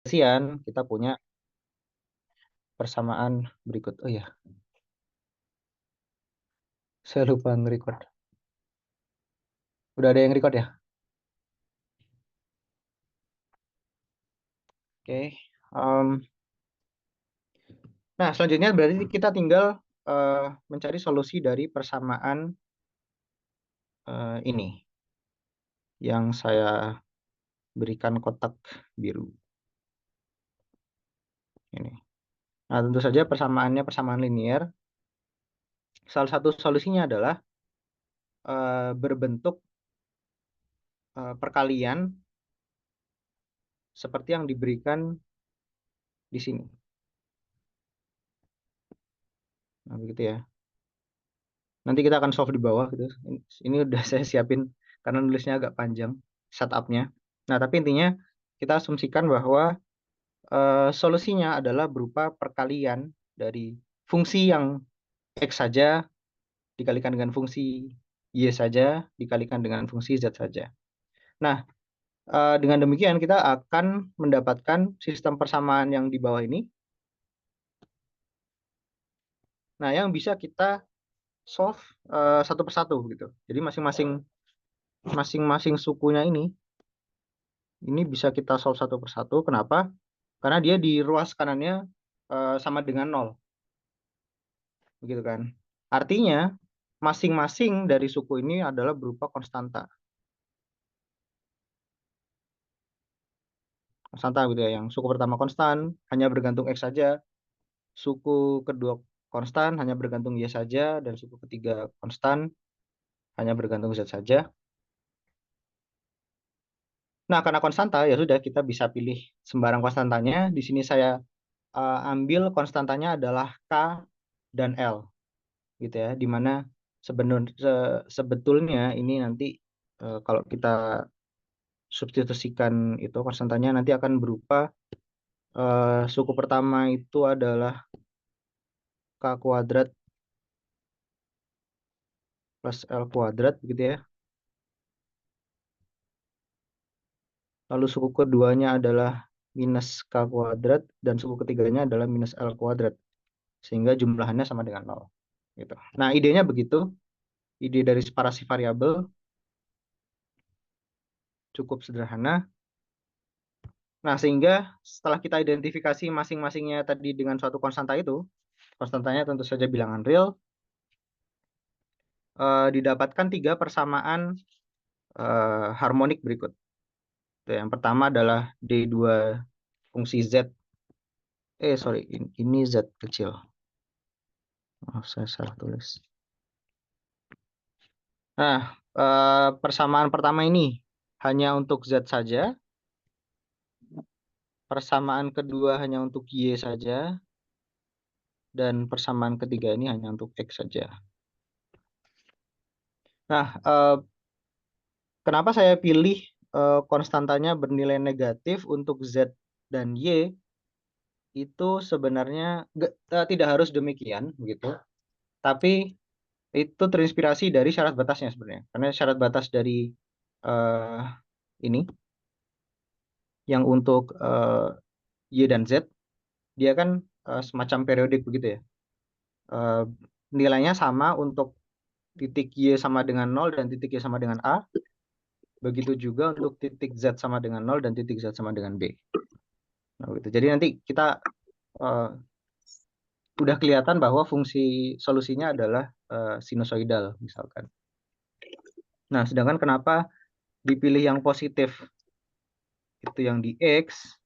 pendefinisian kita punya persamaan berikut. Oh ya, saya lupa nge-record. Udah ada yang record ya? Oke. Em, nah, selanjutnya berarti kita tinggal mencari solusi dari persamaan ini yang saya berikan kotak biru ini. Nah, tentu saja persamaannya persamaan linear. Salah satu solusinya adalah berbentuk perkalian seperti yang diberikan di sini. Nah, begitu ya. Nanti kita akan solve di bawah gitu. Ini udah saya siapin karena nulisnya agak panjang setupnya. Nah, tapi intinya kita asumsikan bahwa solusinya adalah berupa perkalian dari fungsi yang X saja dikalikan dengan fungsi Y saja dikalikan dengan fungsi Z saja. Nah, dengan demikian kita akan mendapatkan sistem persamaan yang di bawah ini. Nah, yang bisa kita solve satu persatu gitu. Jadi masing-masing sukunya ini bisa kita solve satu persatu. Kenapa? Karena dia di ruas kanannya sama dengan nol, begitu kan? Artinya masing-masing dari suku ini adalah berupa konstanta. Konstanta gitu ya. Yang suku pertama konstan hanya bergantung X saja, suku kedua konstan hanya bergantung Y saja, dan suku ketiga konstan hanya bergantung Z saja. Nah, karena konstanta ya sudah kita bisa pilih sembarang konstantanya. Di sini saya ambil konstantanya adalah K dan L gitu ya, di mana sebetulnya ini nanti kalau kita substitusikan itu konstantanya nanti akan berupa suku pertama itu adalah K kuadrat plus L kuadrat gitu ya. Lalu suku keduanya adalah minus K kuadrat dan suku ketiganya adalah minus L kuadrat. Sehingga jumlahannya sama dengan nol. Gitu. Nah, idenya begitu. Ide dari separasi variabel cukup sederhana. Nah, sehingga setelah kita identifikasi masing-masingnya tadi dengan suatu konstanta itu, konstantanya tentu saja bilangan real, didapatkan tiga persamaan harmonik berikut. Yang pertama adalah D2 fungsi Z. Sorry, ini Z kecil. Maaf, saya salah tulis. Nah, persamaan pertama ini hanya untuk Z saja. Persamaan kedua hanya untuk Y saja. Dan persamaan ketiga ini hanya untuk X saja. Nah, kenapa saya pilih konstantanya bernilai negatif untuk Z dan Y? Itu sebenarnya tidak harus demikian, begitu. Tapi itu terinspirasi dari syarat batasnya sebenarnya. Karena syarat batas dari eh, ini, yang untuk Y dan Z, dia kan semacam periodik begitu ya. Eh, Nilainya sama untuk titik Y sama dengan nol dan titik Y sama dengan A. Begitu juga untuk titik Z sama dengan nol dan titik Z sama dengan B. Nah, gitu. Jadi nanti kita eh, udah kelihatan bahwa fungsi solusinya adalah sinusoidal misalkan. Nah, sedangkan kenapa dipilih yang positif itu yang di X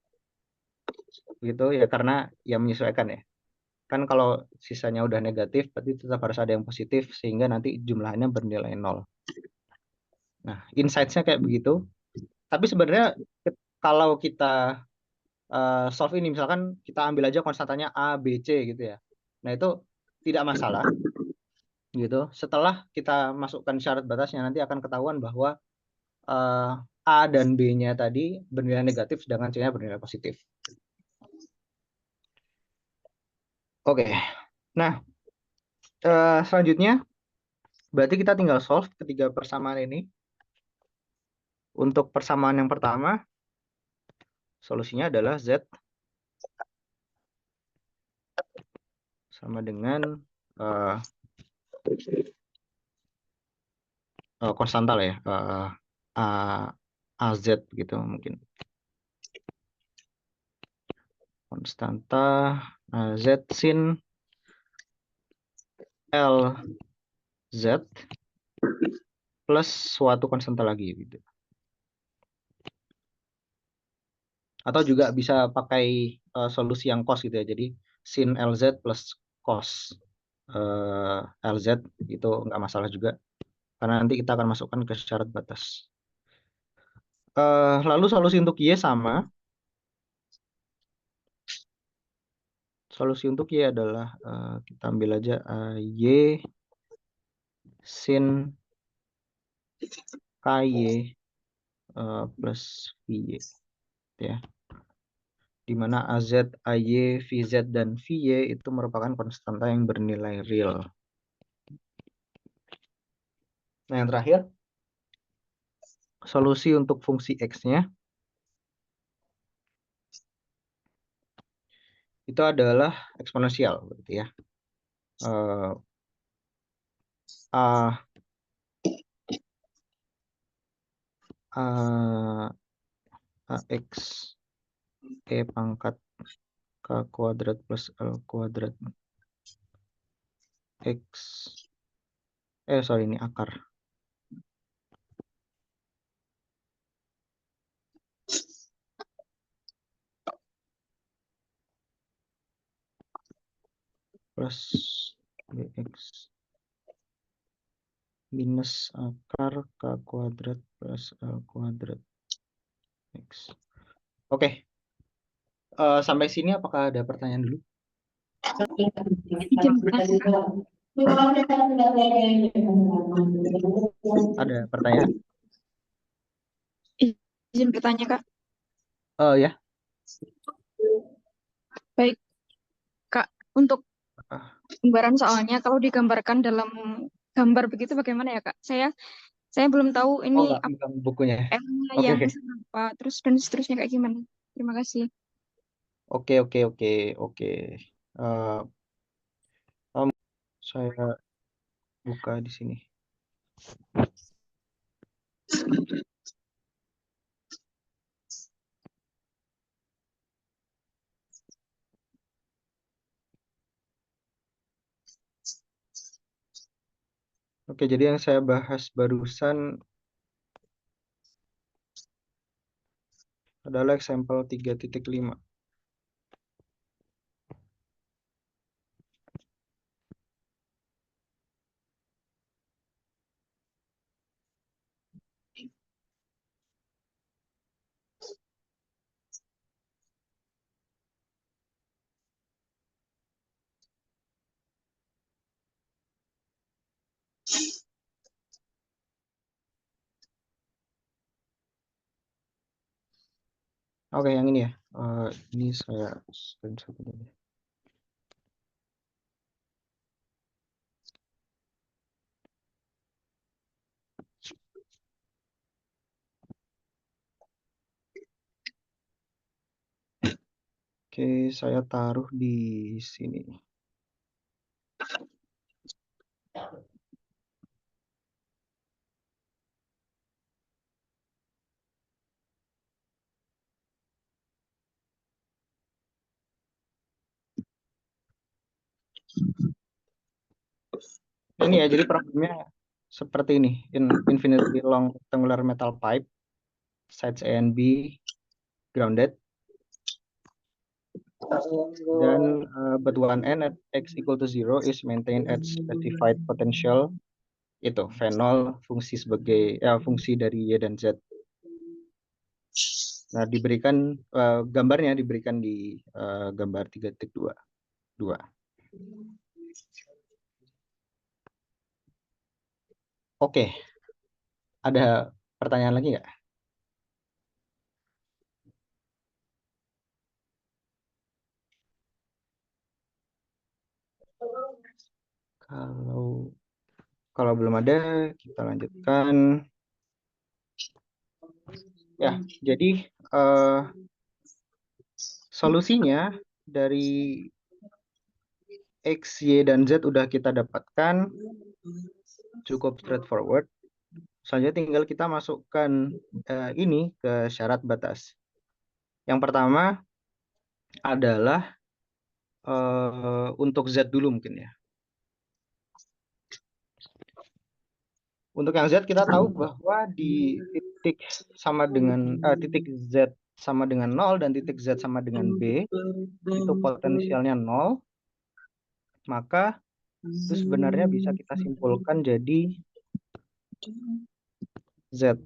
gitu ya, karena ya menyesuaikan ya. Kan kalau sisanya udah negatif berarti tetap harus ada yang positif sehingga nanti jumlahnya bernilai nol. Nah, insight-nya kayak begitu. Tapi sebenarnya kalau kita solve ini misalkan kita ambil aja konstantanya A, B, C gitu ya. Nah, itu tidak masalah gitu. Setelah kita masukkan syarat batasnya nanti akan ketahuan bahwa eh, A dan B-nya tadi bernilai negatif sedangkan C-nya bernilai positif. Oke. Nah, selanjutnya berarti kita tinggal solve ketiga persamaan ini. Untuk persamaan yang pertama, Solusinya adalah Z sama dengan konstanta lah ya, A, AZ gitu mungkin. Konstanta AZ sin LZ plus suatu konstanta lagi gitu. Atau juga bisa pakai solusi yang cos gitu ya. Jadi sin LZ plus cos LZ itu nggak masalah juga. Karena nanti kita akan masukkan ke syarat batas. Lalu solusi untuk Y sama. Solusi untuk Y adalah kita ambil aja Y sin KY plus VY ya. Di mana AZ, AY, VZ, dan VY itu merupakan konstanta yang bernilai real. Nah, yang terakhir, solusi untuk fungsi X-nya itu adalah eksponensial, berarti ya. A, A, AX, E pangkat K kuadrat plus L kuadrat X, sorry ini akar. Plus BX minus akar K kuadrat plus L kuadrat X. Oke, sampai sini apakah ada pertanyaan dulu? Ada pertanyaan? Izin bertanya, Kak. Ya. Baik, Kak. Untuk Ah, gambaran soalnya, kalau digambarkan dalam gambar begitu bagaimana ya, Kak? Saya belum tahu Oh, ini enggak, bukan bukunya. M-nya Oke, yang oke. apa, terus dan seterusnya kayak gimana. Terima kasih. Oke, oke, oke, oke. Eh, saya buka di sini. Oke, jadi yang saya bahas barusan adalah sampel 3.5. Oke, yang ini ya. Ini saya screenshot dulu. Oke, saya taruh di sini. Ini ya, jadi problemnya seperti ini. Infinitely long rectangular metal pipe, sides A and B grounded, dan but one end at x equal to 0 is maintained at specified potential. Itu V0 fungsi fungsi dari Y dan Z. Nah, diberikan gambarnya diberikan di gambar 3.2. Oke, ada pertanyaan lagi nggak? Kalau kalau belum ada, kita lanjutkan. Ya, jadi Solusinya dari X, Y, dan Z udah kita dapatkan, cukup straightforward. Selanjutnya tinggal kita masukkan ini ke syarat batas. Yang pertama adalah untuk Z dulu mungkin ya. Untuk yang Z kita tahu bahwa di titik sama dengan titik Z sama dengan 0 dan titik Z sama dengan B itu potensialnya 0, maka itu sebenarnya bisa kita simpulkan jadi Z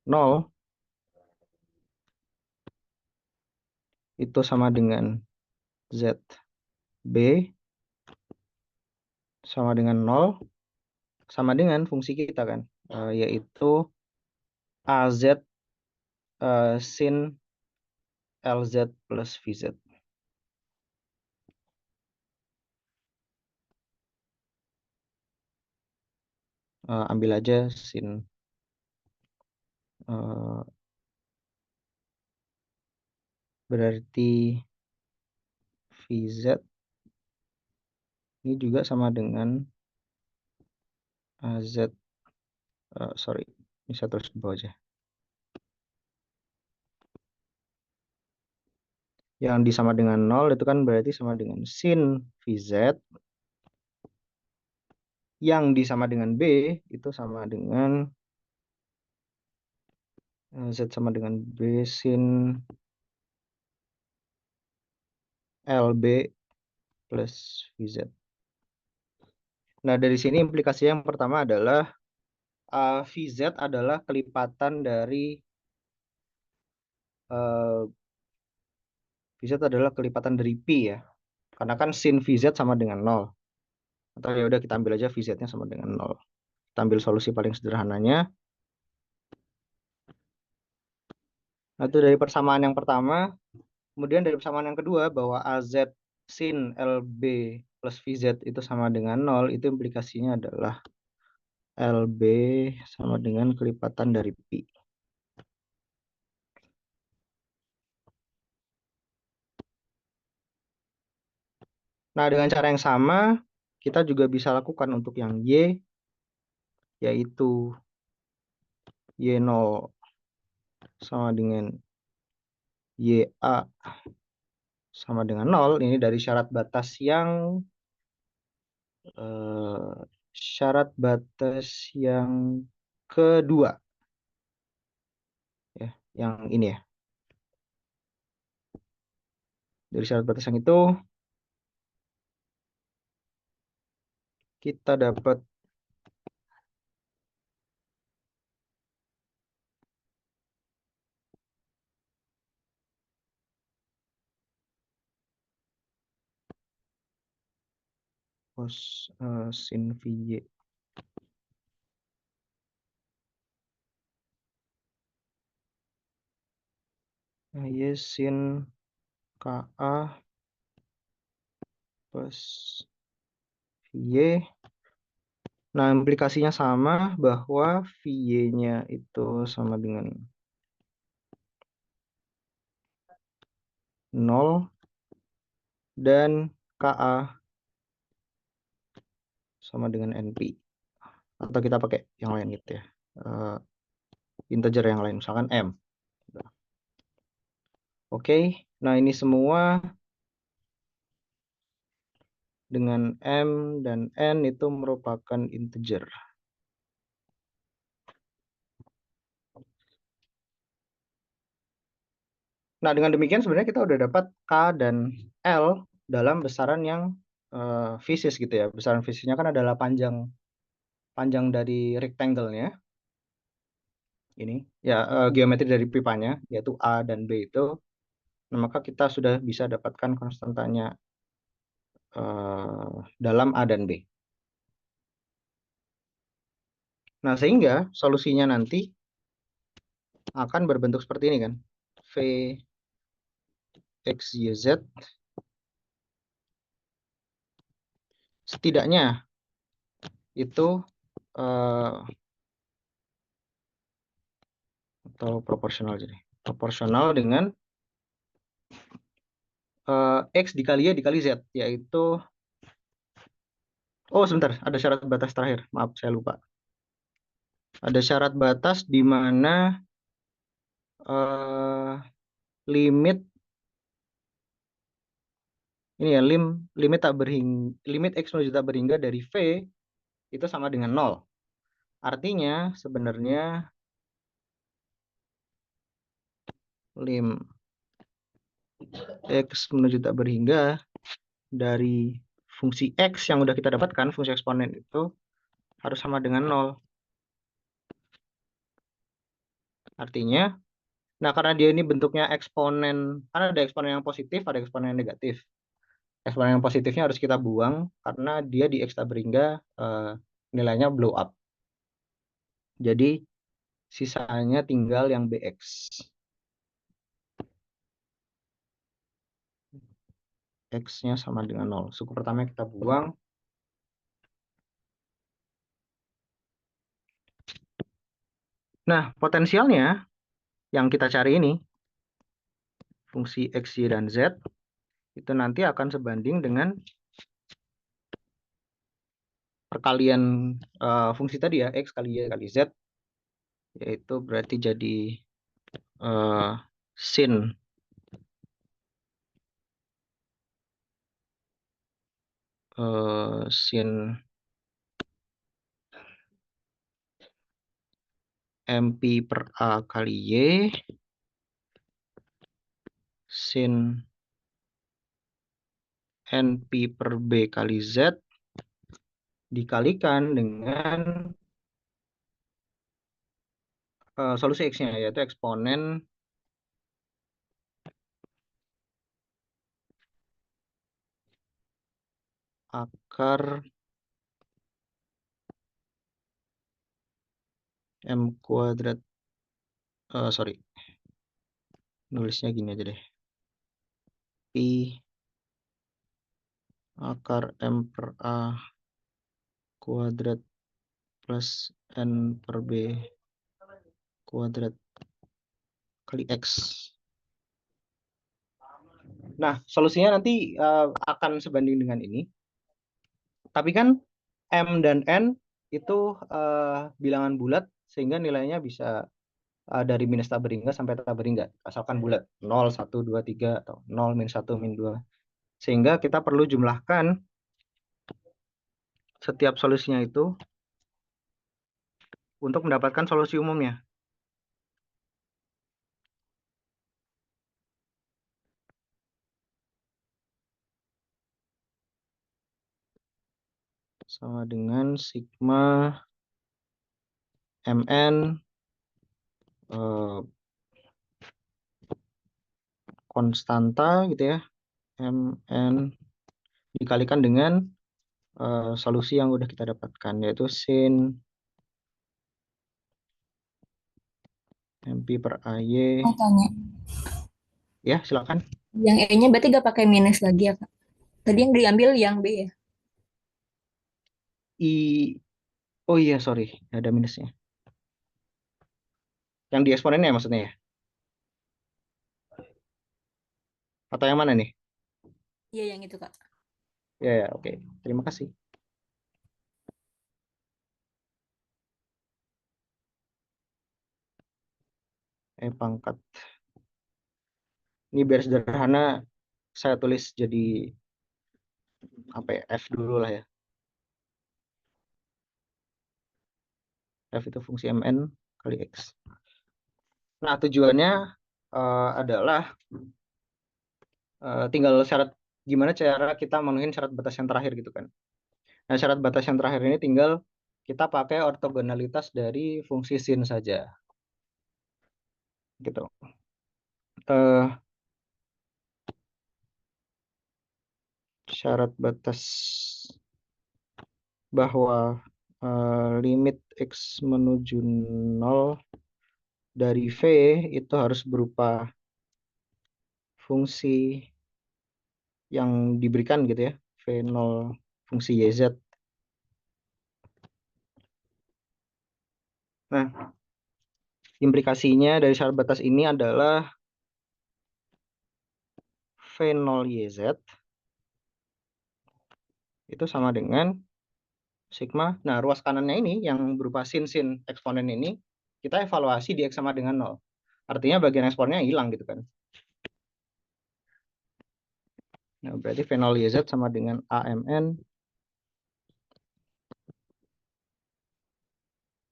0 itu sama dengan Z B sama dengan 0 sama dengan fungsi kita kan, yaitu AZ sin LZ plus VZ. Ambil aja sin berarti VZ ini juga sama dengan AZ, sorry, ini saya terus ke bawah aja. Yang disama dengan 0 itu kan berarti sama dengan sin VZ. Yang disama dengan B itu sama dengan Z sama dengan B sin LB plus VZ. Nah, dari sini implikasi yang pertama adalah VZ adalah kelipatan dari VZ adalah kelipatan dari P ya. Karena kan sin VZ sama dengan 0. Atau ya udah kita ambil aja VZ-nya sama dengan 0. Kita ambil solusi paling sederhananya. Nah, itu dari persamaan yang pertama. Kemudian dari persamaan yang kedua bahwa AZ sin LB plus VZ itu sama dengan 0, itu implikasinya adalah LB sama dengan kelipatan dari P. Nah, dengan cara yang sama, kita juga bisa lakukan untuk yang Y, yaitu Y0 sama dengan YA sama dengan 0. Ini dari syarat batas yang kedua. Ya, yang ini ya. Dari syarat batas yang itu, kita dapat cos sin VY. Y sin KA plus VY. Nah, implikasinya sama bahwa VY-nya itu sama dengan 0 dan KA sama dengan NP. Atau kita pakai yang lain gitu ya. Integer yang lain, misalkan M. Oke, nah ini semua dengan M dan N itu merupakan integer. Nah, dengan demikian sebenarnya kita udah dapat K dan L dalam besaran yang fisis gitu ya. Besaran fisisnya kan adalah panjang dari rectangle-nya. Ini ya, geometri dari pipanya, yaitu A dan B itu. Nah, maka kita sudah bisa dapatkan konstantanya dalam A dan B. Nah, sehingga solusinya nanti akan berbentuk seperti ini kan. V X, Y, Z. Setidaknya itu atau proporsional jadi. Proporsional dengan X dikali Y dikali Z, yaitu, oh sebentar, ada syarat batas terakhir, maaf saya lupa. Ada syarat batas di mana eh, limit ini ya, limit tak limit X menuju tak berhingga dari V itu sama dengan nol. Artinya sebenarnya lim X menuju tak berhingga dari fungsi X yang udah kita dapatkan, fungsi eksponen itu harus sama dengan nol. Artinya, nah karena dia ini bentuknya eksponen, karena ada eksponen yang positif, ada eksponen yang negatif. Eksponen yang positifnya harus kita buang karena dia di X tak berhingga nilainya blow up. Jadi sisanya tinggal yang BX. X-nya sama dengan nol. Suku pertama kita buang. Nah, potensialnya yang kita cari ini, fungsi X, Y, dan Z, itu nanti akan sebanding dengan perkalian fungsi tadi ya, X kali Y kali Z, yaitu berarti jadi uh, sin sin MP per A kali Y, sin NP per B kali Z, dikalikan dengan solusi X-nya, yaitu eksponen akar M kuadrat, sorry, nulisnya gini aja deh. Pi akar M per A kuadrat plus N per B kuadrat kali X. Nah, solusinya nanti akan sebanding dengan ini. Tapi kan M dan N itu bilangan bulat, sehingga nilainya bisa dari minus tak berhingga sampai tak berhingga. Asalkan bulat, 0, 1, 2, 3, atau 0, min 1, min 2. Sehingga kita perlu jumlahkan setiap solusinya itu untuk mendapatkan solusi umumnya. Sama dengan sigma Mn konstanta gitu ya, Mn dikalikan dengan solusi yang udah kita dapatkan, yaitu sin MP per AY. Mau tanya, Ya, silakan. yang E-nya berarti gak pakai minus lagi ya, Kak? Tadi yang diambil yang B ya? I, oh iya, sorry, ada minusnya. Yang di eksponennya maksudnya ya? Atau yang mana nih? Iya, yang itu, Kak. Ya, ya, oke. Terima kasih. Pangkat. Ini biar sederhana, saya tulis jadi apa ya? F dulu lah ya. F itu fungsi Mn kali X. Nah, tujuannya adalah tinggal syarat gimana cara kita memenuhi syarat batas yang terakhir gitu kan. Nah, syarat batas yang terakhir ini tinggal kita pakai ortogonalitas dari fungsi sin saja. Gitu. Eh, Syarat batas bahwa limit X menuju 0 dari V itu harus berupa fungsi yang diberikan gitu ya, V0 fungsi YZ. Nah, implikasinya dari syarat batas ini adalah V0YZ itu sama dengan sigma. Nah, ruas kanannya ini yang berupa sin eksponen ini, kita evaluasi di X sama dengan 0. Artinya bagian eksponennya hilang gitu kan. Nah, berarti V0YZ sama dengan AMN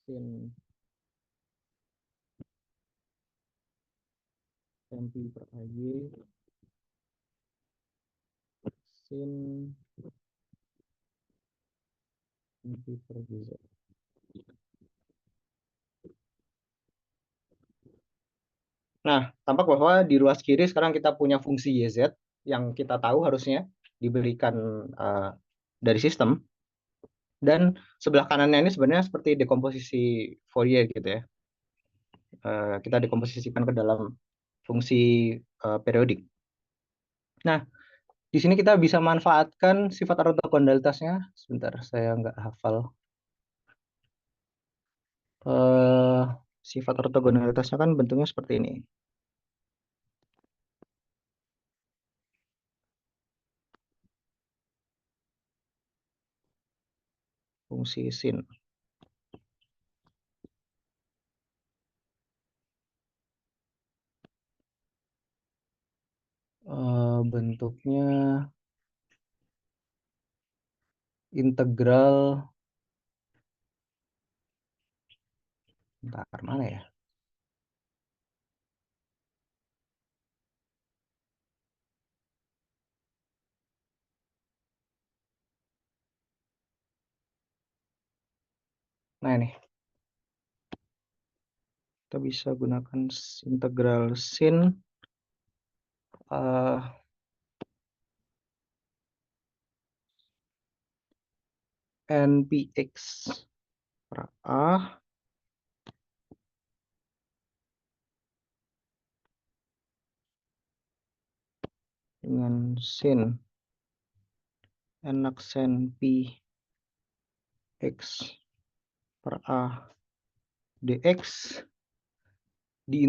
sin MP per AY sin MP per GZ. Nah, tampak bahwa di ruas kiri sekarang kita punya fungsi YZ yang kita tahu harusnya diberikan dari sistem. Dan sebelah kanannya ini sebenarnya seperti dekomposisi Fourier gitu ya. Kita dekomposisikan ke dalam fungsi periodik. Nah, di sini kita bisa manfaatkan sifat ortogonalitasnya. Sebentar, saya nggak hafal. Eh, Sifat ortogonalitasnya kan bentuknya seperti ini. Fungsi sin. Bentuknya integral. Bentar, mana ya? Nah, ini. Kita bisa gunakan integral sin eh, npx per a dengan sin n aksen p x per a dx di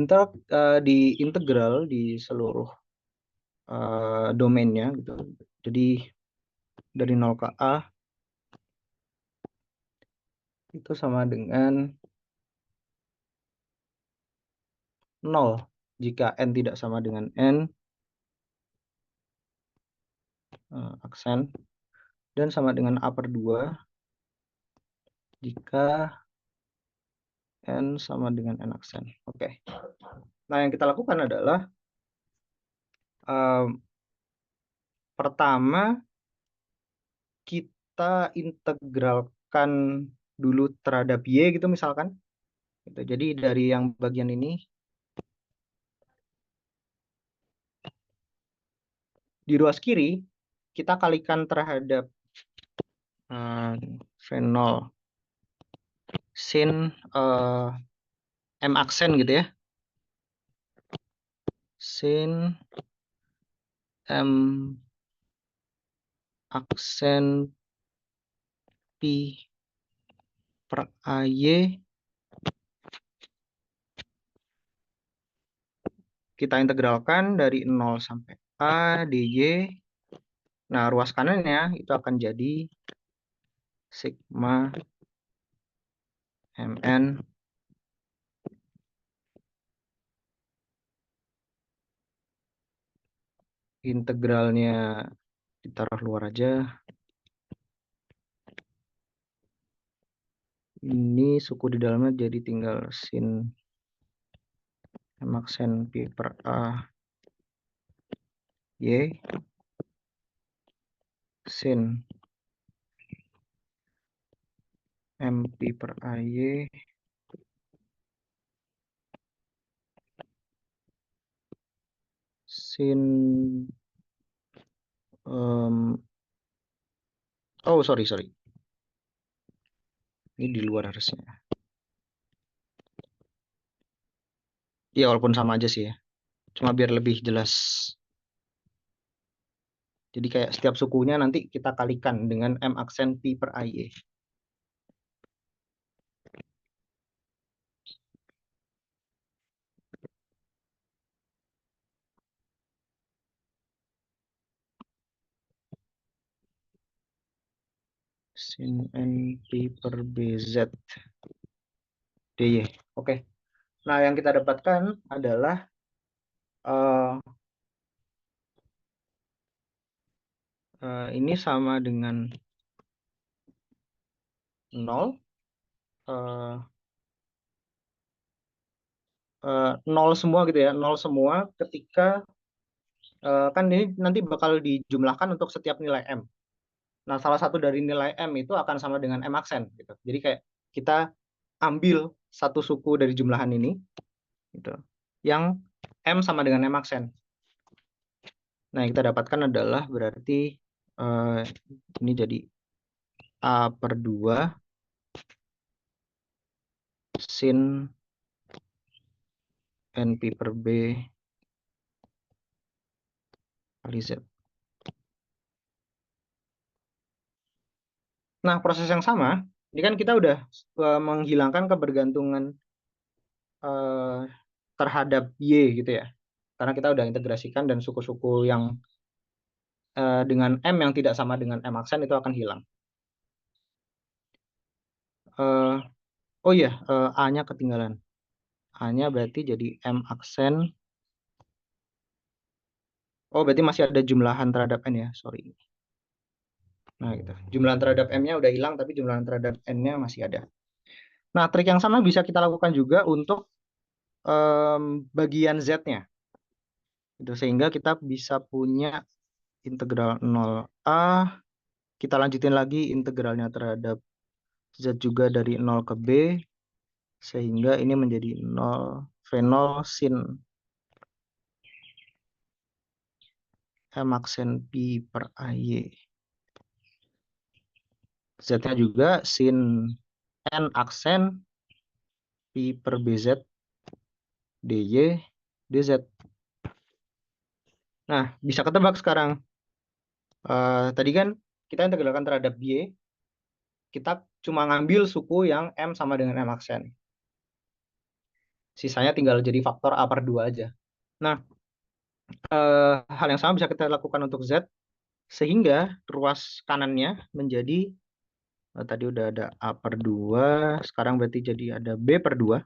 integral di seluruh domainnya gitu. Jadi dari 0 ke a itu sama dengan 0 jika n tidak sama dengan n aksen, dan sama dengan a per 2 jika n sama dengan n aksen. Oke. Nah, yang kita lakukan adalah pertama kita integralkan dulu terhadap y gitu misalkan. Gitu. Jadi dari yang bagian ini di ruas kiri kita kalikan terhadap V0 sin M aksen gitu ya. Sin M aksen P per AY kita integralkan dari 0 sampai A dy. Nah, ruas kanannya itu akan jadi sigma mn integralnya ditaruh luar aja. Ini suku di dalamnya jadi tinggal sin M aksen P per A Y sin MP per AY sin oh sorry ini di luar harusnya ya, walaupun sama aja sih ya, cuma biar lebih jelas. Jadi kayak setiap sukunya nanti kita kalikan dengan M aksen P per AY. sin NP per BZ DY. Oke. Nah, yang kita dapatkan adalah ini sama dengan 0. 0 semua gitu ya. 0 semua ketika kan ini nanti bakal dijumlahkan untuk setiap nilai M. Nah, salah satu dari nilai M itu akan sama dengan M aksen gitu. Jadi kayak kita ambil satu suku dari jumlahan ini gitu. Yang M sama dengan M aksen. Nah, yang kita dapatkan adalah berarti ini jadi A per 2 sin NP per B kali Z. Nah, proses yang sama, ini kan kita udah menghilangkan kebergantungan terhadap Y gitu ya. Karena kita udah integrasikan dan suku-suku yang dengan M yang tidak sama dengan M aksen itu akan hilang. Oh iya, A-nya ketinggalan. A-nya berarti jadi M aksen. Oh, berarti masih ada jumlahan terhadap N ya, sorry. Nah, gitu. Jumlahan terhadap M-nya udah hilang, tapi jumlahan terhadap N-nya masih ada. Nah, trik yang sama bisa kita lakukan juga untuk bagian Z-nya. Gitu, sehingga kita bisa punya integral 0A. Kita lanjutin lagi integralnya terhadap Z juga dari 0 ke B. Sehingga ini menjadi 0 V0 sin M aksen P per AY. Z-nya juga sin N aksen P per BZ DY DZ. Nah, bisa ketebak sekarang. Tadi kan kita integralkan terhadap Y, kita cuma ngambil suku yang M sama dengan M aksen. Sisanya tinggal jadi faktor A per 2 aja. Nah, hal yang sama bisa kita lakukan untuk Z, sehingga ruas kanannya menjadi, tadi udah ada A per 2, sekarang berarti jadi ada B per 2.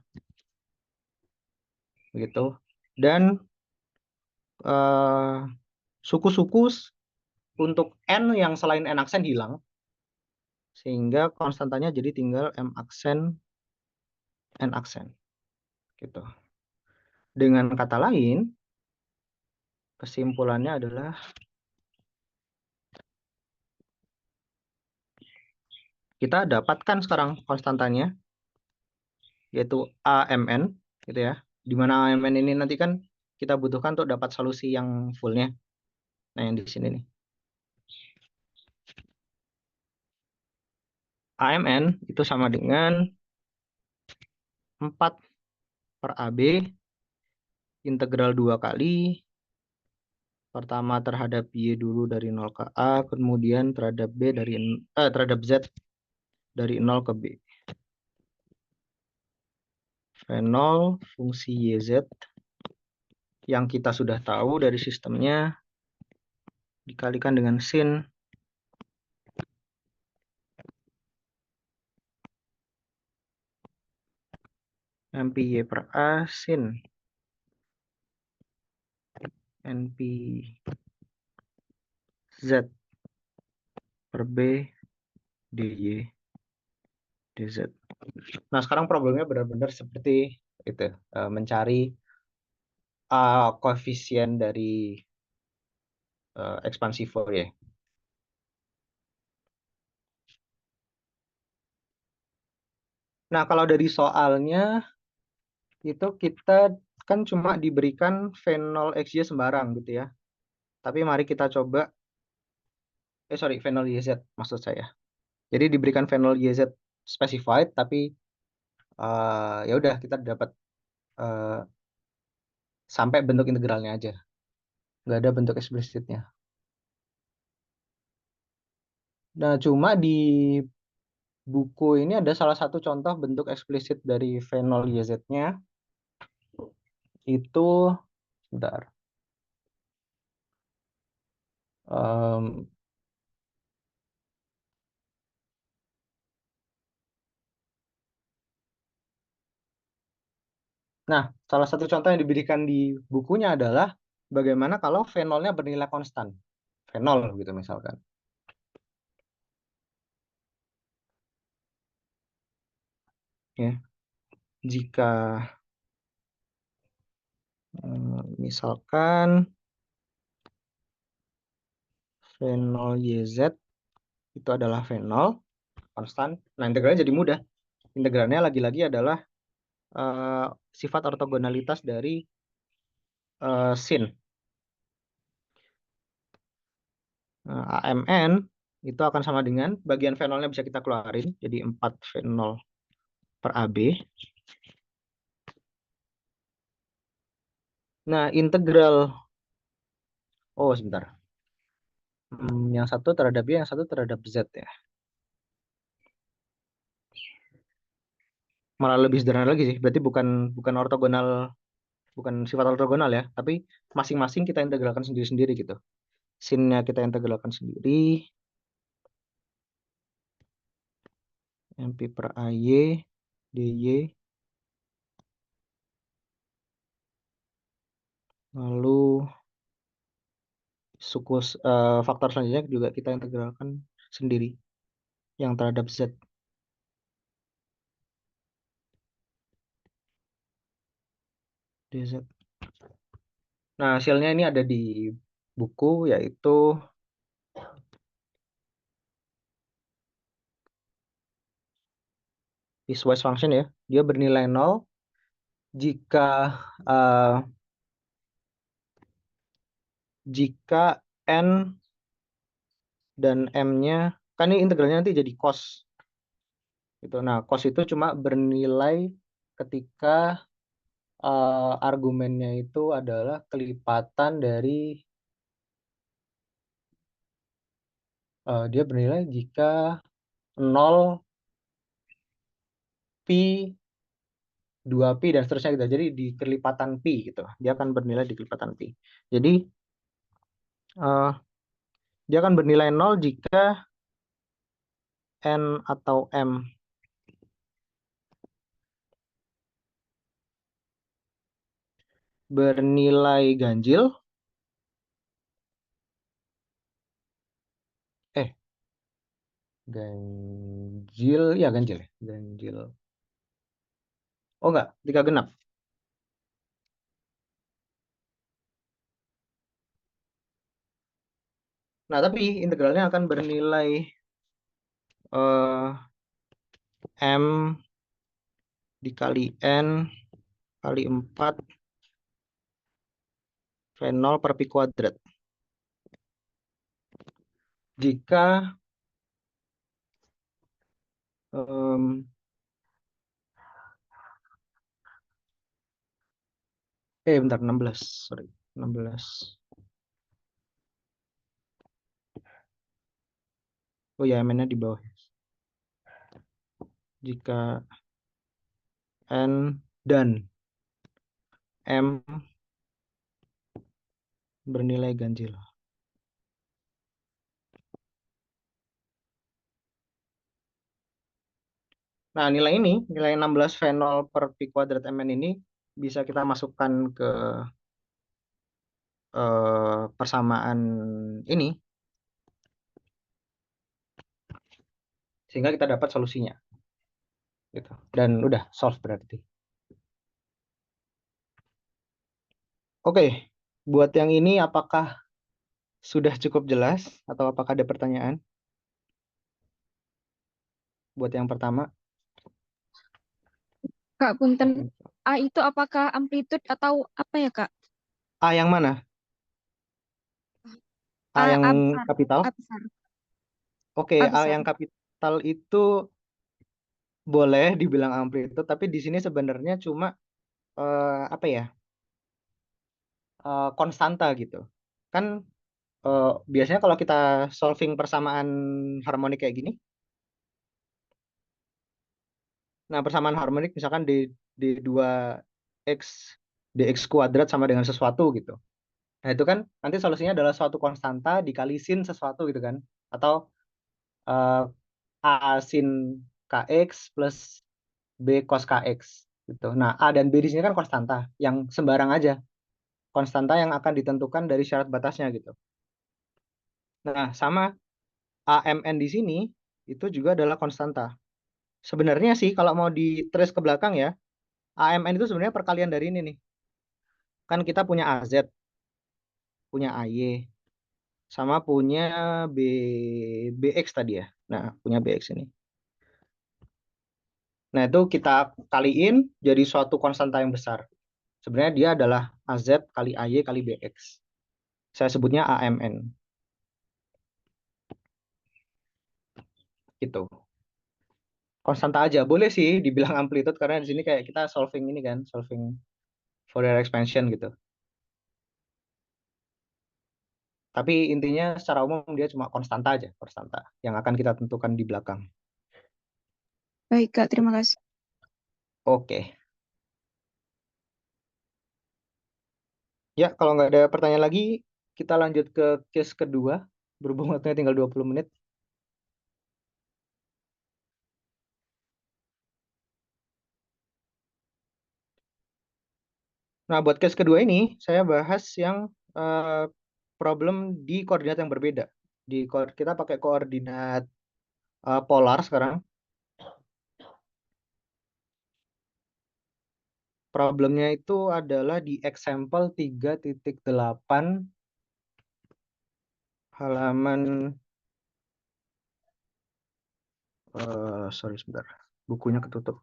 Begitu. Dan suku-suku untuk N yang selain N aksen hilang, sehingga konstantanya jadi tinggal M aksen, N aksen. Gitu. Dengan kata lain, kesimpulannya adalah kita dapatkan sekarang konstantanya, yaitu AMN, gitu ya. Di mana AMN ini nanti kan kita butuhkan untuk dapat solusi yang fullnya. Nah, yang di sini nih. AMN itu sama dengan 4 per AB integral 2 kali. Pertama terhadap Y dulu dari 0 ke A, kemudian terhadap terhadap Z dari 0 ke B. V0 fungsi YZ yang kita sudah tahu dari sistemnya dikalikan dengan sin MPY per A sin NP Z per B DY DZ. Nah, sekarang problemnya benar-benar seperti itu, mencari koefisien dari ekspansi Fourier. Nah, kalau dari soalnya itu kita kan cuma diberikan V0 XY sembarang gitu ya. Tapi mari kita coba, V0 YZ maksud saya. Jadi diberikan V0 YZ specified, tapi ya udah kita dapat uh, sampai bentuk integralnya aja. Nggak ada bentuk eksplisitnya. Nah, cuma di buku ini ada salah satu contoh bentuk eksplisit dari V0 YZ-nya. Itu, sebentar. Um, Nah, salah satu contoh yang diberikan di bukunya adalah bagaimana kalau fenolnya bernilai konstan. Fenol gitu misalkan. Ya, jika misalkan fenol YZ itu adalah fenol konstan. Nah, integralnya jadi mudah. Integralnya lagi-lagi adalah sifat ortogonalitas dari sin. AMN itu akan sama dengan bagian fenolnya bisa kita keluarin. Jadi 4 fenol per AB. Nah, integral. Oh, sebentar. Yang satu terhadap Y, yang satu terhadap Z ya. Malah lebih sederhana lagi sih. Berarti bukan bukan ortogonal, bukan sifat ortogonal ya, tapi masing-masing kita integralkan sendiri-sendiri gitu. Sinnya kita integralkan sendiri. MP per AY DY. Lalu faktor selanjutnya juga kita integralkan sendiri yang terhadap Z. DZ. Nah, hasilnya ini ada di buku, yaitu piecewise function ya. Dia bernilai 0 jika eh, jika N dan M-nya, kan ini integralnya nanti jadi cos. Gitu. Nah, cos itu cuma bernilai ketika argumennya itu adalah kelipatan dari dia bernilai jika 0 pi 2pi dan seterusnya gitu. Jadi di kelipatan pi gitu. Dia akan bernilai di kelipatan pi. Jadi eh, dia akan bernilai 0 jika N atau M bernilai ganjil. Eh, ganjil, ya ganjil ya. Ganjil. Oh enggak, ketika genap. Nah, tapi integralnya akan bernilai eh, M dikali N kali 4 V0 per pi kuadrat. Jika bentar, 16, sorry, 16. Oh ya, M-nya di bawah. Jika N dan M bernilai ganjil. Nah, nilai ini, nilai 16 V0 per pi kuadrat Mn ini bisa kita masukkan ke persamaan ini, sehingga kita dapat solusinya. Gitu. Dan udah solve berarti. Oke, buat yang ini apakah sudah cukup jelas atau apakah ada pertanyaan? Buat yang pertama, Kak Punten, A itu apakah amplitude atau apa ya Kak? A yang mana? A yang A besar, kapital? A besar, Oke, A A besar. yang kapital itu boleh dibilang amplitude, tapi di sini sebenarnya cuma apa ya? Konstanta gitu. Kan biasanya kalau kita solving persamaan harmonik kayak gini, nah persamaan harmonik misalkan d2x dx kuadrat sama dengan sesuatu gitu. Nah itu kan nanti solusinya adalah suatu konstanta dikali sin sesuatu gitu kan. Atau eh, a sin kx plus b cos kx Gitu. Nah, A dan B di sini kan konstanta, yang sembarang aja. Konstanta yang akan ditentukan dari syarat batasnya gitu. Nah, sama AMN di sini itu juga adalah konstanta. Sebenarnya sih kalau mau di-trace ke belakang ya, AMN itu sebenarnya perkalian dari ini nih. Kan kita punya AZ, punya AY, sama punya B, BX tadi ya. Nah, punya BX ini. Nah, itu kita kaliin jadi suatu konstanta yang besar. Sebenarnya dia adalah AZ kali AY kali BX. Saya sebutnya AMN. Gitu. Konstanta aja. Boleh sih dibilang amplitude karena di sini kayak kita solving ini kan, solving Fourier expansion gitu. Tapi intinya secara umum dia cuma konstanta aja, konstanta yang akan kita tentukan di belakang. Baik, Kak. Terima kasih. Oke. Ya, kalau nggak ada pertanyaan lagi, kita lanjut ke case kedua. Berhubung waktunya tinggal 20 menit. Nah, buat case kedua ini, saya bahas yang problem di koordinat yang berbeda. Kita pakai koordinat polar sekarang. Problemnya itu adalah di example 3.8 halaman sorry sebentar. Bukunya ketutup.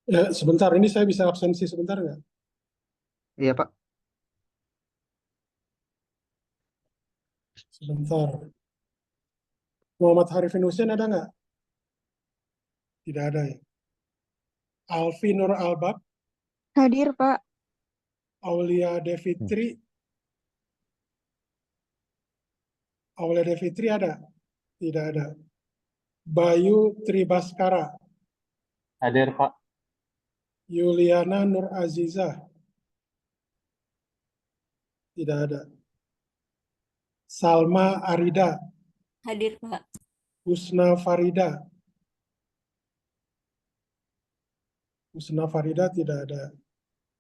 Ya, sebentar, ini saya bisa absensi sebentar nggak? Iya, Pak. Sebentar. Muhammad Harifin Hussein ada nggak? Tidak ada ya. Alfi Nur Albab, Hadir, Pak. Aulia Devitri, Aulia Devitri ada? Tidak ada. Bayu Tribaskara, Hadir, Pak. Yuliana Nur Azizah, tidak ada. Salma Arida, Hadir, Pak. Husna Farida, Husna Farida tidak ada.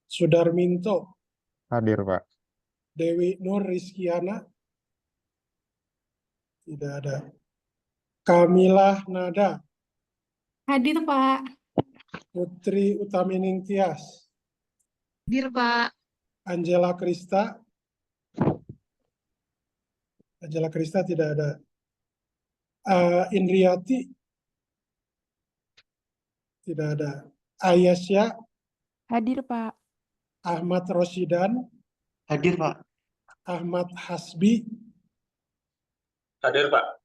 Sudarminto, Hadir, Pak. Dewi Nur Rizkiana, tidak ada. Kamilah Nada, Hadir, Pak. Putri Utamining Tias, Hadir, Pak. Angela Krista, Angela Krista tidak ada. Indriati tidak ada. Ayasya, Hadir, Pak. Ahmad Roshidan, Hadir, Pak. Ahmad Hasbi, Hadir, Pak.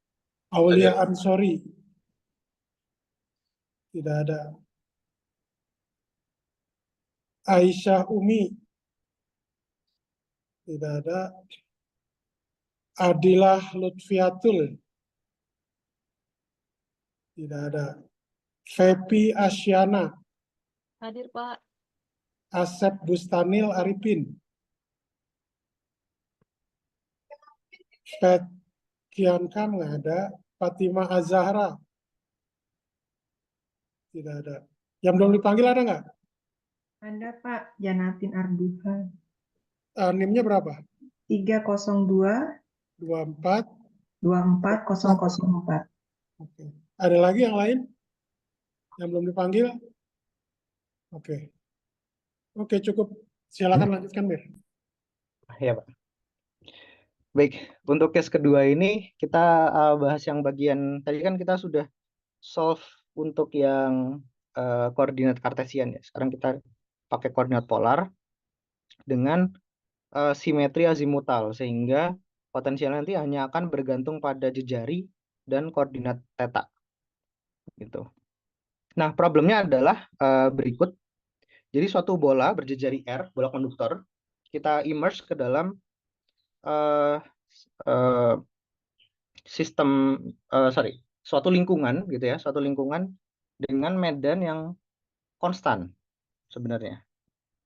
Aulia Ansori, tidak ada. Aisyah Umi, tidak ada. Adilah Lutfiatul, tidak ada. Fepi Asyana, Hadir, Pak. Asep Bustanil Arifin, Pet Kiankam nggak ada. Fatima Azahra, tidak ada. Yang belum dipanggil ada nggak? Ada Pak, Janatin Arduha. NIM-nya berapa? 302 24. 24004. Oke. Ada lagi yang lain? Yang belum dipanggil? Oke. Oke, cukup. Silakan lanjutkan, Mir. Ya, Pak. Baik, untuk case kedua ini kita bahas yang bagian tadi kan kita sudah solve untuk yang koordinat kartesian ya. Sekarang kita pakai koordinat polar dengan simetri azimutal sehingga potensial nanti hanya akan bergantung pada jejari dan koordinat theta gitu. Nah, problemnya adalah berikut. Jadi suatu bola berjejari R, bola konduktor, kita immerse ke dalam uh, uh, sistem sorry, suatu lingkungan gitu ya, suatu lingkungan dengan medan yang konstan sebenarnya.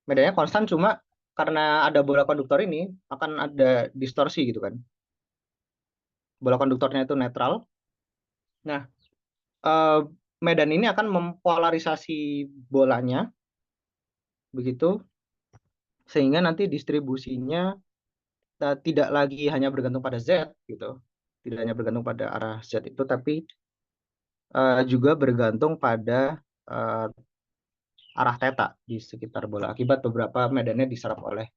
Medannya konstan, cuma karena ada bola konduktor ini akan ada distorsi gitu kan. Bola konduktornya itu netral. Nah, eh, medan ini akan mempolarisasi bolanya begitu, sehingga nanti distribusinya tidak lagi hanya bergantung pada Z gitu. Tidak hanya bergantung pada arah Z itu, tapi juga bergantung pada eh, arah theta di sekitar bola akibat beberapa medannya diserap oleh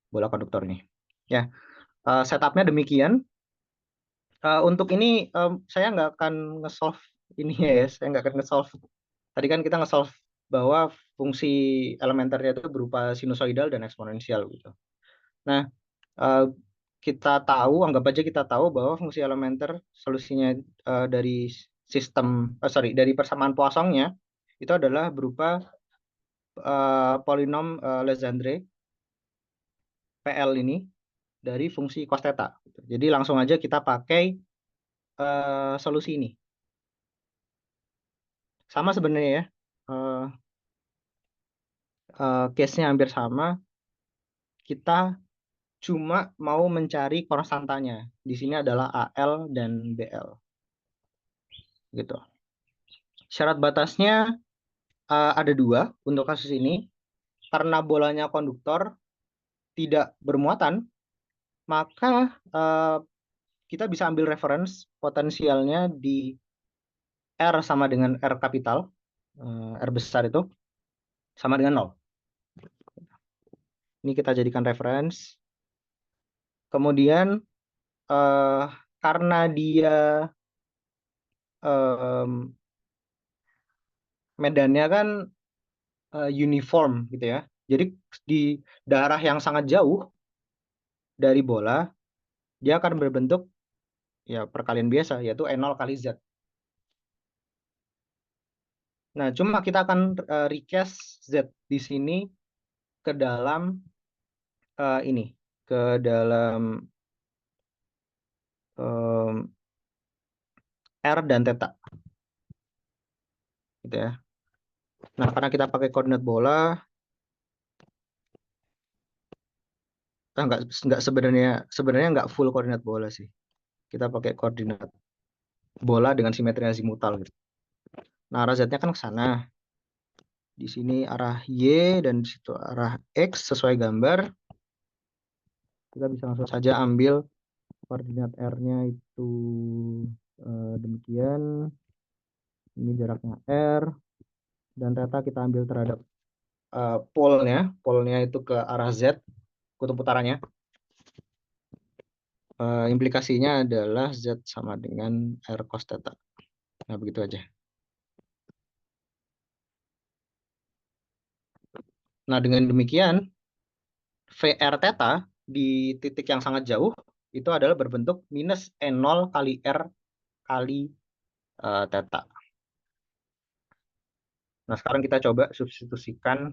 bola konduktor ini. Ya, setupnya demikian. Untuk ini saya nggak akan nge-solve ini ya, saya nggak akan nge-solve. Tadi kan kita nge-solve bahwa fungsi elementernya itu berupa sinusoidal dan eksponensial gitu. Nah, eh, kita tahu, anggap aja kita tahu bahwa fungsi elementer solusinya dari dari persamaan Poissonnya itu adalah berupa polinom Legendre PL ini dari fungsi cos theta. Jadi langsung aja kita pakai solusi ini. Sama sebenarnya ya. Case-nya hampir sama. Kita cuma mau mencari konstantanya. Di sini adalah AL dan BL. Gitu. Syarat batasnya ada 2 untuk kasus ini. Karena bolanya konduktor tidak bermuatan, maka kita bisa ambil reference potensialnya di R sama dengan R kapital. R besar itu sama dengan 0. Ini kita jadikan reference. Kemudian karena dia medannya kan uniform gitu ya. Jadi di daerah yang sangat jauh dari bola, dia akan berbentuk ya perkalian biasa, yaitu N0 kali Z. Nah, cuma kita akan recast Z di sini ke dalam ini, ke dalam R dan theta. Gitu ya. Nah, karena kita pakai koordinat bola, nggak sebenarnya nggak full koordinat bola sih. Kita pakai koordinat bola dengan simetri azimutal gitu. Nah, arah Z-nya kan ke sana. Di sini arah Y dan di situ arah X sesuai gambar. Kita bisa langsung saja ambil koordinat R-nya itu demikian. Ini jaraknya R. Dan theta kita ambil terhadap polnya. Polnya itu ke arah Z, kutub utaranya. Implikasinya adalah Z sama dengan R cos theta. Nah, begitu aja. Nah, dengan demikian, VR theta di titik yang sangat jauh itu adalah berbentuk minus N0 kali R kali theta. Nah, sekarang kita coba substitusikan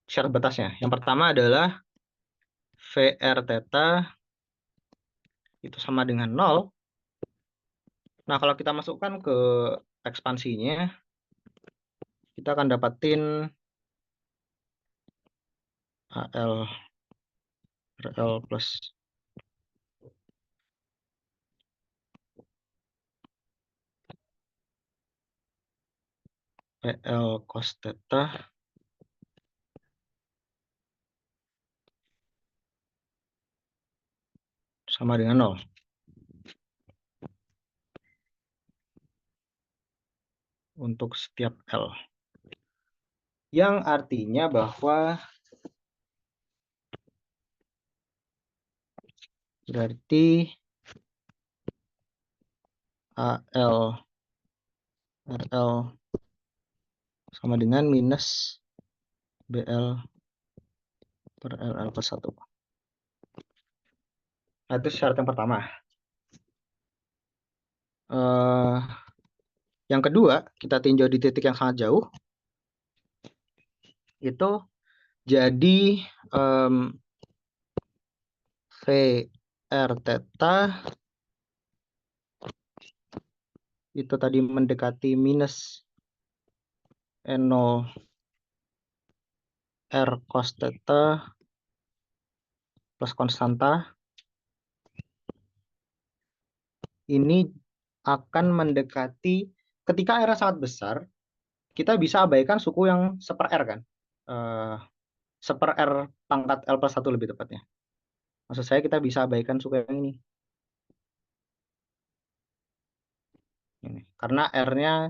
syarat batasnya. Yang pertama adalah VR theta itu sama dengan 0. Nah, kalau kita masukkan ke ekspansinya, kita akan dapatin AL RL plus PL cos theta sama dengan 0. Untuk setiap L. Yang artinya bahwa berarti AL RL sama dengan minus BL per LL plus 1. Nah, itu syarat yang pertama. Yang kedua, kita tinjau di titik yang sangat jauh. Itu jadi VR theta itu tadi mendekati minus N0 R cos theta plus konstanta ini akan mendekati, ketika R sangat besar, kita bisa abaikan suku yang seper R kan. Seper R pangkat L plus 1 lebih tepatnya. Maksud saya kita bisa abaikan suku yang ini. Karena R-nya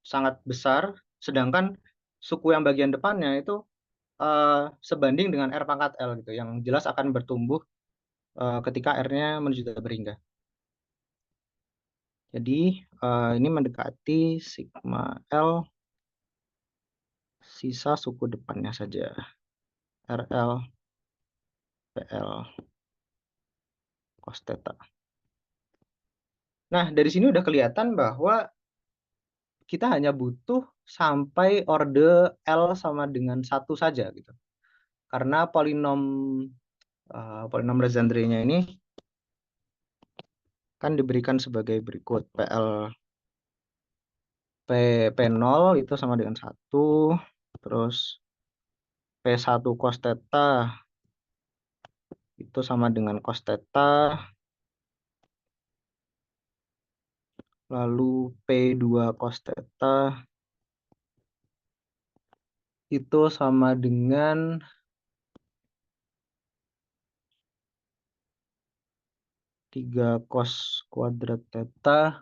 sangat besar, sedangkan suku yang bagian depannya itu sebanding dengan R pangkat L gitu, yang jelas akan bertumbuh ketika R-nya menuju berhingga. Jadi ini mendekati sigma L, sisa suku depannya saja. RL, PL, cos theta. Nah, dari sini udah kelihatan bahwa kita hanya butuh sampai orde L sama dengan 1 saja gitu. Karena polinom Legendre-nya ini kan diberikan sebagai berikut. P0 itu sama dengan 1, terus P1 cos theta itu sama dengan cos theta, lalu P2 cos theta itu sama dengan 3 cos kuadrat theta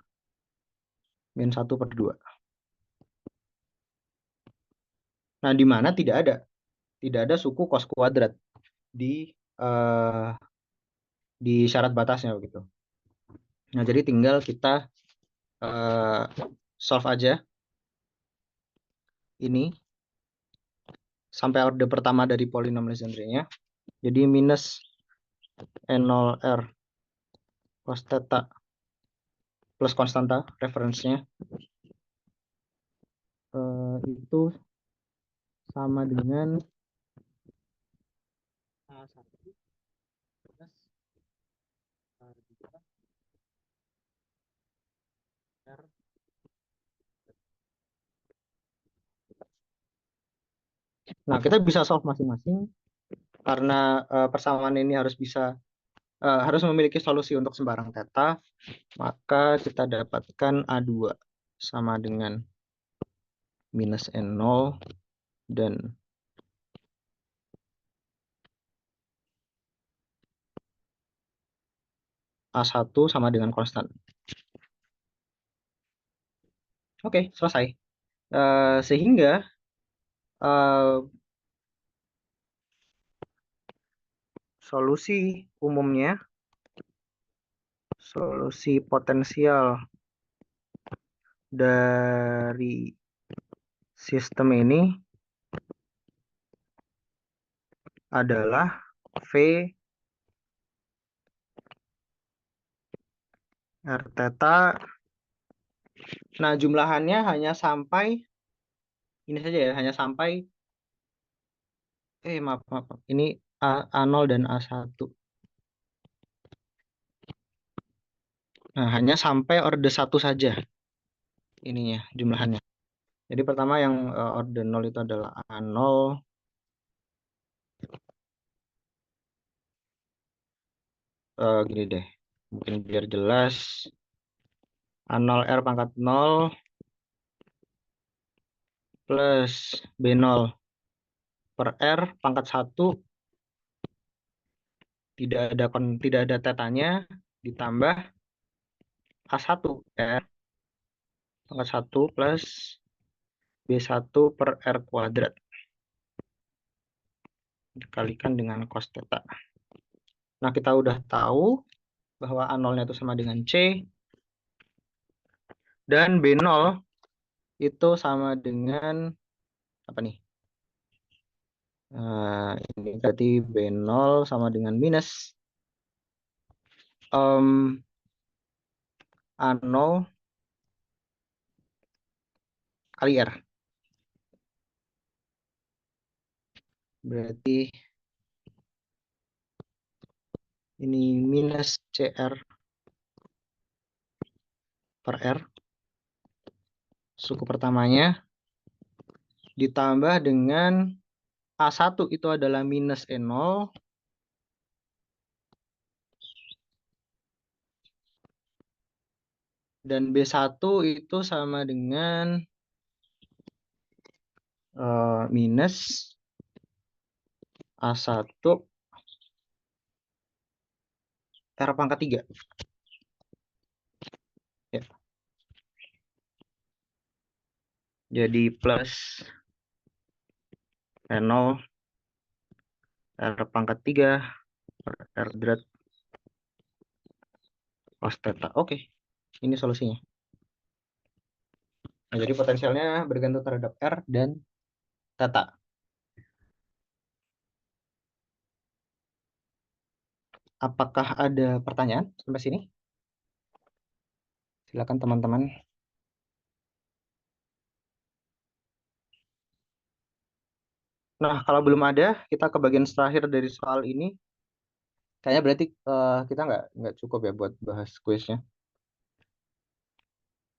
min 1/2. Nah, di mana tidak ada suku cos kuadrat di syarat batasnya begitu. Nah, jadi tinggal kita solve aja ini sampai orde pertama dari polinom Legendre-nya. Jadi minus N0R cos theta plus konstanta referensinya itu sama dengan A1 plus A2 R. Nah, kita bisa solve masing-masing karena persamaan ini harus memiliki solusi untuk sembarang theta, maka kita dapatkan A2 sama dengan minus N0 dan A1 sama dengan konstan. Oke, selesai. Sehingga solusi umumnya, solusi potensial dari sistem ini adalah V R theta. Nah, jumlahannya hanya sampai ini saja ya, hanya sampai maaf. Ini A0 dan A1. Nah, hanya sampai orde 1 saja ininya jumlahannya. Jadi pertama yang orde 0 itu adalah A0. Gini deh, mungkin biar jelas. A0R pangkat 0 plus B0 per R pangkat 1 tidak ada tetanya ditambah A1 R pangkat 1 plus B1 per R kuadrat dikalikan dengan cos theta. Nah, kita udah tahu bahwa A0-nya itu sama dengan C dan B0 itu sama dengan apa nih? Ini berarti B0 sama dengan minus A0 kali R. Berarti ini minus CR per R. Suku pertamanya ditambah dengan A1 itu adalah minus E0 dan B1 itu sama dengan minus A1 R pangkat 3. Ya. Jadi plus R0 R pangkat 3 per R berat cos theta. Oke, ini solusinya. Nah, jadi potensialnya bergantung terhadap R dan theta. Apakah ada pertanyaan sampai sini? Silakan teman-teman. Nah, kalau belum ada, kita ke bagian terakhir dari soal ini. Kayaknya berarti kita nggak cukup ya buat bahas kuisnya.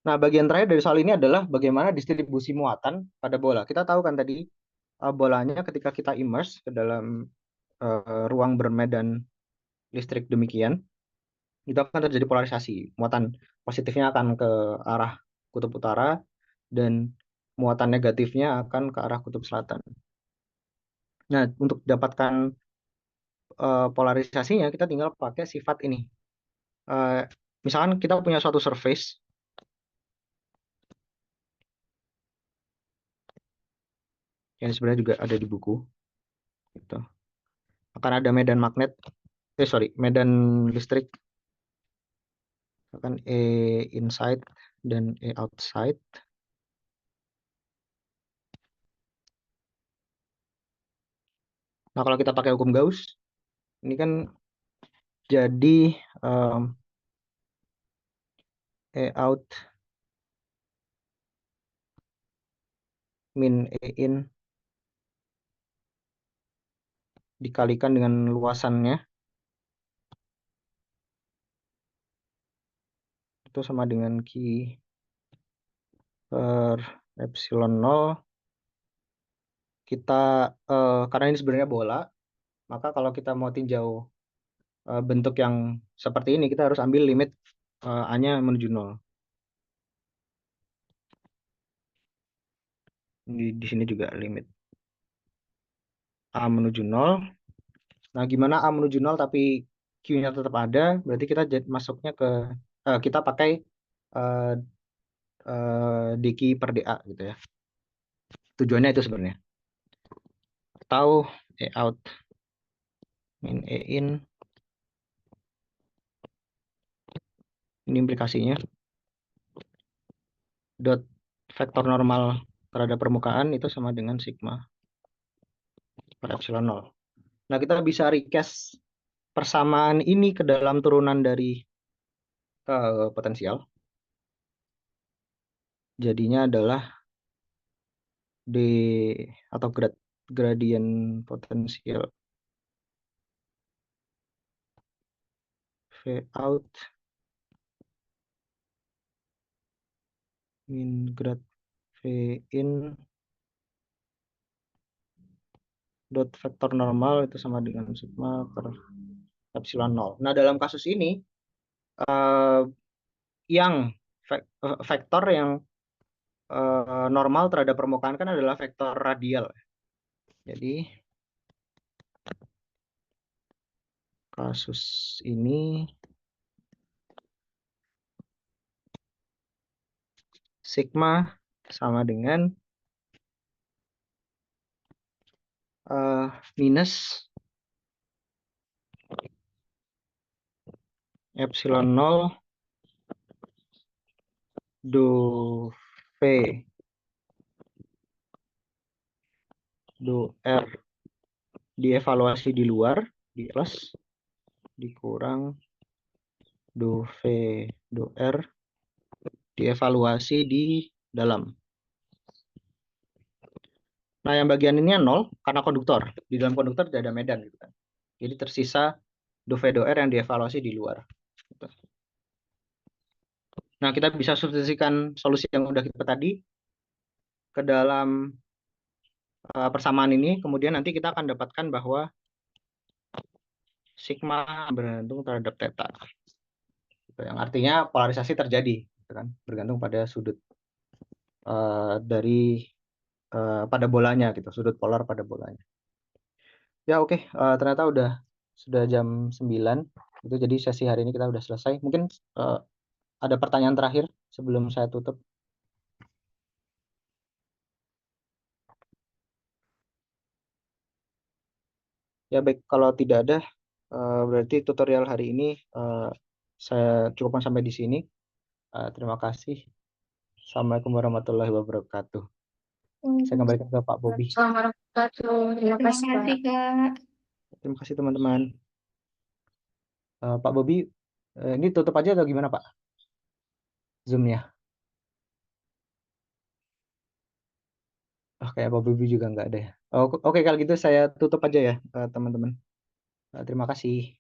Nah, bagian terakhir dari soal ini adalah bagaimana distribusi muatan pada bola. Kita tahu kan tadi bolanya ketika kita immerse ke dalam ruang bermedan listrik demikian, itu akan terjadi polarisasi. Muatan positifnya akan ke arah kutub utara dan muatan negatifnya akan ke arah kutub selatan. Nah, untuk dapatkan polarisasinya kita tinggal pakai sifat ini. Misalkan kita punya suatu surface yang sebenarnya juga ada di buku, gitu. Akan ada medan magnet, medan listrik, akan E inside dan E outside. Nah, kalau kita pakai hukum Gauss, ini kan jadi E out min E in dikalikan dengan luasannya, itu sama dengan Q per epsilon 0. Kita, karena ini sebenarnya bola, maka kalau kita mau tinjau bentuk yang seperti ini, kita harus ambil limit A-nya menuju 0. Di sini juga limit A menuju 0. Nah, gimana A menuju 0 tapi Q-nya tetap ada? Berarti kita masuknya ke, kita pakai dq per dA gitu ya. Tujuannya itu sebenarnya. Atau E out min E in. Ini implikasinya. Dot vektor normal terhadap permukaan itu sama dengan sigma per epsilon 0. Nah, kita bisa recast persamaan ini ke dalam turunan dari potensial. Jadinya adalah D atau gradien potensial V out min grad V in dot vektor normal itu sama dengan sigma per epsilon 0. Nah, dalam kasus ini yang vektor yang normal terhadap permukaan kan adalah vektor radial. Jadi kasus ini sigma sama dengan minus epsilon 0 do V do R dievaluasi di luar di plus dikurang do V do R dievaluasi di dalam. Nah, yang bagian ini 0 karena konduktor. Di dalam konduktor tidak ada medan gitu kan. Jadi tersisa do V do R yang dievaluasi di luar. Gitu. Nah, kita bisa substitusikan solusi yang udah kita tadi ke dalam persamaan ini, kemudian nanti kita akan dapatkan bahwa sigma bergantung terhadap theta. Gitu, yang artinya polarisasi terjadi, gitu kan, bergantung pada sudut dari pada bolanya, gitu, sudut polar pada bolanya. Ya oke, ternyata sudah jam 9. Itu jadi sesi hari ini kita udah selesai. Mungkin ada pertanyaan terakhir sebelum saya tutup. Ya baik, kalau tidak ada, berarti tutorial hari ini saya cukupkan sampai di sini. Terima kasih. Assalamualaikum warahmatullahi wabarakatuh. Saya kembalikan ke Pak Bobi. Assalamualaikum warahmatullahi wabarakatuh. Terima Terima kasih, Pak. kasih, Kak. Terima kasih teman-teman. Pak Bobi, ini tutup aja atau gimana Pak? Zoom-nya. Oh, kayak Pak Bobi juga nggak ada ya. Oke, kalau gitu saya tutup aja ya teman-teman. Terima kasih.